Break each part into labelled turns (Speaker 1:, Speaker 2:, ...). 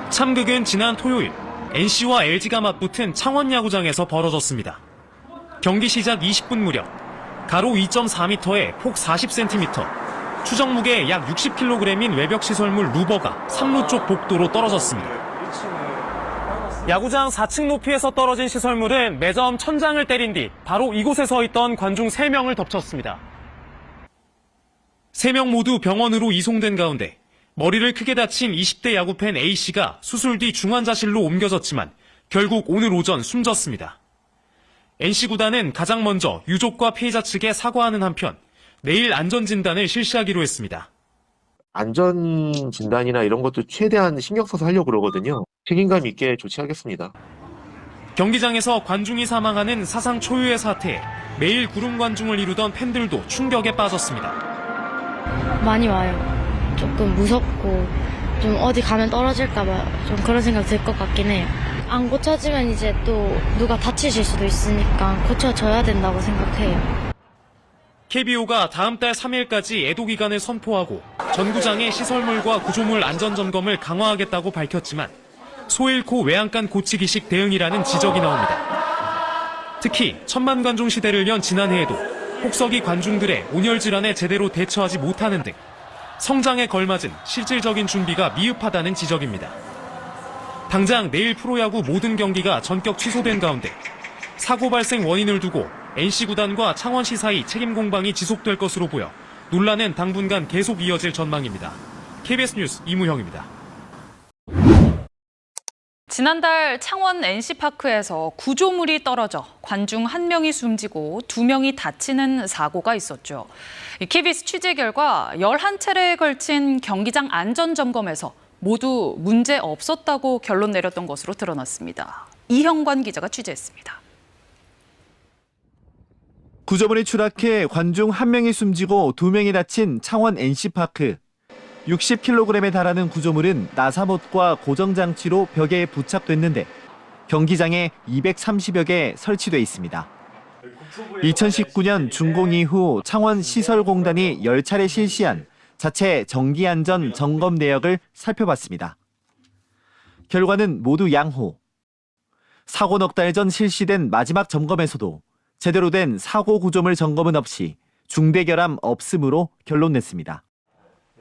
Speaker 1: 참극은 지난 토요일 NC와 LG가 맞붙은 창원 야구장에서 벌어졌습니다. 경기 시작 20분 무렵 가로 2.4m에 폭 40cm, 추정 무게 약 60kg인 외벽 시설물 루버가 3루 쪽 복도로 떨어졌습니다. 야구장 4층 높이에서 떨어진 시설물은 매점 천장을 때린 뒤 바로 이곳에 서 있던 관중 3명을 덮쳤습니다. 3명 모두 병원으로 이송된 가운데 머리를 크게 다친 20대 야구팬 A씨가 수술 뒤 중환자실로 옮겨졌지만 결국 오늘 오전 숨졌습니다. NC구단은 가장 먼저 유족과 피해자 측에 사과하는 한편 내일 안전진단을 실시하기로 했습니다.
Speaker 2: 안전진단이나 이런 것도 최대한 신경 써서 하려고 그러거든요. 책임감 있게 조치하겠습니다.
Speaker 1: 경기장에서 관중이 사망하는 사상 초유의 사태에 매일 구름 관중을 이루던 팬들도 충격에 빠졌습니다.
Speaker 3: 많이 와요. 조금 무섭고 좀 어디 가면 떨어질까봐 좀 그런 생각 들 것 같긴 해요. 안 고쳐지면 이제 또 누가 다치실 수도 있으니까 고쳐져야 된다고 생각해요.
Speaker 1: KBO가 다음 달 3일까지 애도 기간을 선포하고 전구장의 시설물과 구조물 안전점검을 강화하겠다고 밝혔지만 소잃고 외양간 고치기식 대응이라는 지적이 나옵니다. 특히 천만 관중 시대를 연 지난해에도 혹서기 관중들의 온열 질환에 제대로 대처하지 못하는 등 성장에 걸맞은 실질적인 준비가 미흡하다는 지적입니다. 당장 내일 프로야구 모든 경기가 전격 취소된 가운데 사고 발생 원인을 두고 NC구단과 창원시 사이 책임 공방이 지속될 것으로 보여 논란은 당분간 계속 이어질 전망입니다. KBS 뉴스 이무형입니다.
Speaker 4: 지난달 창원 NC파크에서 구조물이 떨어져 관중 1명이 숨지고 2명이 다치는 사고가 있었죠. KBS 취재 결과 11차례에 걸친 경기장 안전점검에서 모두 문제 없었다고 결론 내렸던 것으로 드러났습니다. 이형관 기자가 취재했습니다.
Speaker 5: 구조물이 추락해 관중 1명이 숨지고 2명이 다친 창원 NC파크. 60kg에 달하는 구조물은 나사못과 고정장치로 벽에 부착됐는데 경기장에 230여 개 설치돼 있습니다. 2019년 준공 이후 창원시설공단이 10차례 실시한 자체 정기안전 점검 내역을 살펴봤습니다. 결과는 모두 양호. 사고 넉 달 전 실시된 마지막 점검에서도 제대로 된 사고 구조물 점검은 없이 중대결함 없음으로 결론 냈습니다.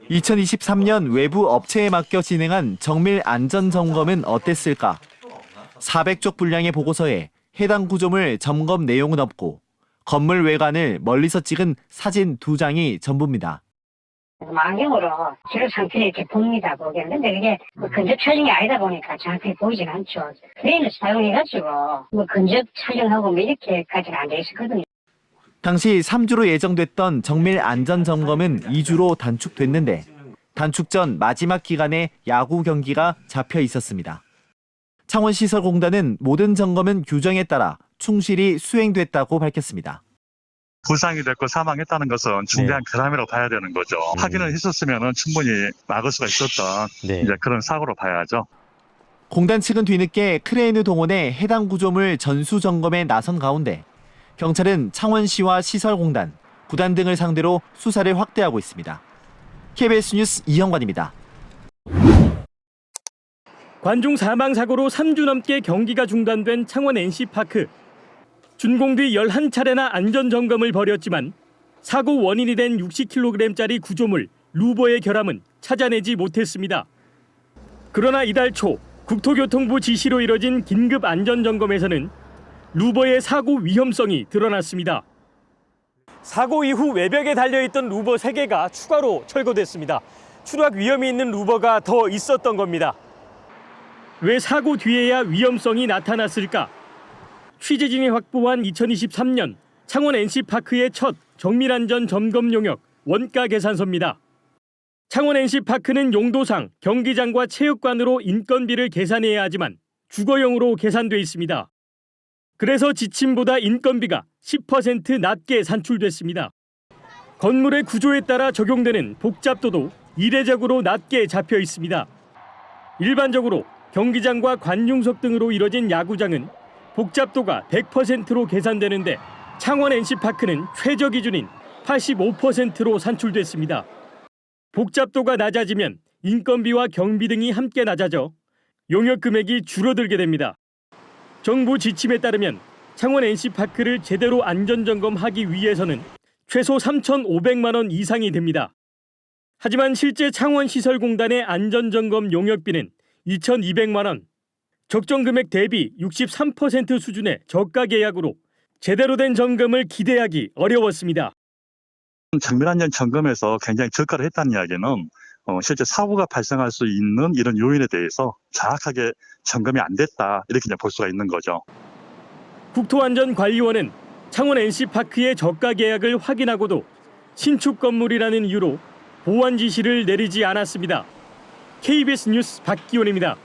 Speaker 5: 2023년 외부 업체에 맡겨 진행한 정밀 안전 점검은 어땠을까? 400쪽 분량의 보고서에 해당 구조물 점검 내용은 없고 건물 외관을 멀리서 찍은 사진 2장이 전부입니다.
Speaker 6: 망경으로 재료 상태를 이렇게 봅니다, 보겠는데 그게 근접 촬영이 아니다 보니까 정확하게 보이진 않죠. 크레인을 사용해가지고 근접 촬영하고 이렇게까지는 안 돼 있었거든요.
Speaker 5: 당시 3주로 예정됐던 정밀 안전 점검은 2주로 단축됐는데 단축 전 마지막 기간에 야구 경기가 잡혀 있었습니다. 창원시설공단은 모든 점검은 규정에 따라 충실히 수행됐다고 밝혔습니다.
Speaker 7: 부상이 됐고 사망했다는 것은 중대한 결함이라고 봐야 되는 거죠. 확인을 했었으면 충분히 막을 수가 있었던 이제 그런 사고로 봐야죠.
Speaker 5: 공단 측은 뒤늦게 크레인을 동원해 해당 구조물 전수 점검에 나선 가운데 경찰은 창원시와 시설공단, 구단 등을 상대로 수사를 확대하고 있습니다. KBS 뉴스 이형관입니다.
Speaker 8: 관중 사망 사고로 3주 넘게 경기가 중단된 창원 NC파크. 준공 뒤 11차례나 안전점검을 벌였지만 사고 원인이 된 60kg짜리 구조물 루버의 결함은 찾아내지 못했습니다. 그러나 이달 초 국토교통부 지시로 이뤄진 긴급 안전점검에서는 루버의 사고 위험성이 드러났습니다. 사고 이후 외벽에 달려있던 루버 3개가 추가로 철거됐습니다. 추락 위험이 있는 루버가 더 있었던 겁니다. 왜 사고 뒤에야 위험성이 나타났을까? 취재진이 확보한 2023년 창원 NC파크의 첫 정밀안전 점검 용역 원가 계산서입니다. 창원 NC파크는 용도상 경기장과 체육관으로 인건비를 계산해야 하지만 주거용으로 계산돼 있습니다. 그래서 지침보다 인건비가 10% 낮게 산출됐습니다. 건물의 구조에 따라 적용되는 복잡도도 이례적으로 낮게 잡혀 있습니다. 일반적으로 경기장과 관중석 등으로 이뤄진 야구장은 복잡도가 100%로 계산되는데 창원 NC파크는 최저 기준인 85%로 산출됐습니다. 복잡도가 낮아지면 인건비와 경비 등이 함께 낮아져 용역 금액이 줄어들게 됩니다. 정부 지침에 따르면 창원 NC파크를 제대로 안전점검하기 위해서는 최소 3,500만 원 이상이 됩니다. 하지만 실제 창원시설공단의 안전점검 용역비는 2,200만 원, 적정 금액 대비 63% 수준의 저가 계약으로 제대로 된 점검을 기대하기 어려웠습니다.
Speaker 7: 정밀안전 점검에서 굉장히 저가를 했다는 이야기는 실제 사고가 발생할 수 있는 이런 요인에 대해서 정확하게 점검이 안 됐다 이렇게 이제 볼 수가 있는 거죠.
Speaker 8: 국토안전관리원은 창원 NC파크의 저가 계약을 확인하고도 신축 건물이라는 이유로 보완 지시를 내리지 않았습니다. KBS 뉴스 박기원입니다.